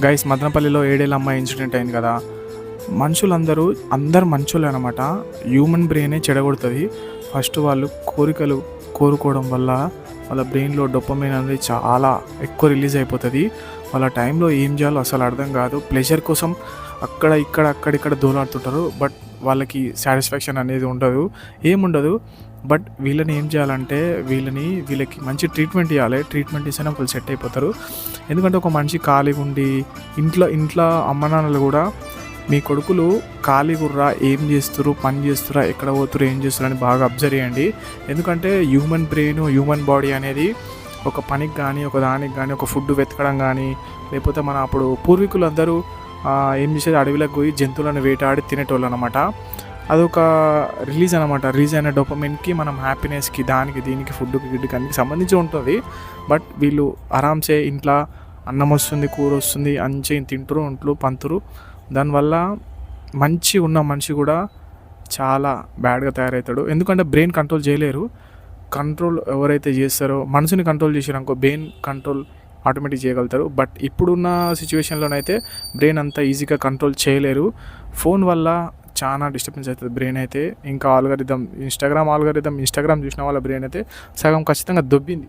Guys మదనపల్లిలో ఏడేళ్ళ అమ్మాయి ఇన్సిడెంట్ అయింది కదా. అందరు మంచోళ్ళే అనమాట. హ్యూమన్ బ్రెయినే చెడగొడుతుంది. ఫస్ట్ వాళ్ళు కోరికలు కోరుకోవడం వల్ల వాళ్ళ బ్రెయిన్లో డోపమైన్ అనేది చాలా ఎక్కువ రిలీజ్ అయిపోతుంది. వాళ్ళ టైంలో ఏం చేయాలో అసలు అర్థం కాదు. ప్లెజర్ కోసం అక్కడిక్కడ దోలాడుతుంటారు. బట్ వాళ్ళకి సాటిస్ఫాక్షన్ అనేది ఏముండదు. బట్ వీళ్ళని ఏం చేయాలంటే వీళ్ళకి మంచి ట్రీట్మెంట్ ఇవ్వాలి. ట్రీట్మెంట్ ఇస్తేనే వాళ్ళు సెట్ అయిపోతారు. ఎందుకంటే ఒక మనిషి ఖాళీగా ఉండి ఇంట్లో అమ్మ నాన్నలు కూడా మీ కొడుకులు ఖాళీగుర్రా, ఏం చేస్తున్నారు, పని చేస్తురా, ఎక్కడ పోతురు, ఏం చేస్తున్నారు అని బాగా అబ్జర్వ్ చేయండి. ఎందుకంటే హ్యూమన్ బ్రెయిన్, హ్యూమన్ బాడీ అనేది ఒక పనికి కానీ, ఒక దానికి కానీ, ఒక ఫుడ్ వెతకడం కానీ, లేకపోతే మన అప్పుడు పూర్వీకులు అందరూ ఏం చేసేది, అడవిలోకి పోయి జంతువులను వేటాడి తినేటోళ్ళు అనమాట. అదొక రిలీజ్ అయిన డోపమైన్కి, మనం హ్యాపీనెస్కి, దీనికి ఫుడ్కి గిడ్డుకి అన్నికి సంబంధించి ఉంటుంది. బట్ వీళ్ళు ఆరామ్సే ఇంట్లో అన్నం వస్తుంది, కూర వస్తుంది, అంచి తింటారు, ఒంట్లు పంతురు. దానివల్ల ఉన్న మనిషి కూడా చాలా బ్యాడ్గా తయారవుతాడు. ఎందుకంటే బ్రెయిన్ కంట్రోల్ చేయలేరు. కంట్రోల్ ఎవరైతే చేస్తారో, మనసుని కంట్రోల్ చేసారనుకో బ్రెయిన్ కంట్రోల్ ఆటోమేటిక్ చేయగలుగుతారు. బట్ ఇప్పుడున్న సిచ్యువేషన్లోనైతే బ్రెయిన్ అంత ఈజీగా కంట్రోల్ చేయలేరు. ఫోన్ వల్ల చాలా డిస్టర్బెన్స్ అవుతుంది బ్రెయిన్ అయితే. ఇంకా ఇన్స్టాగ్రామ్ చూసిన వాళ్ళ బ్రెయిన్ అయితే సగం ఖచ్చితంగా దొబ్బింది.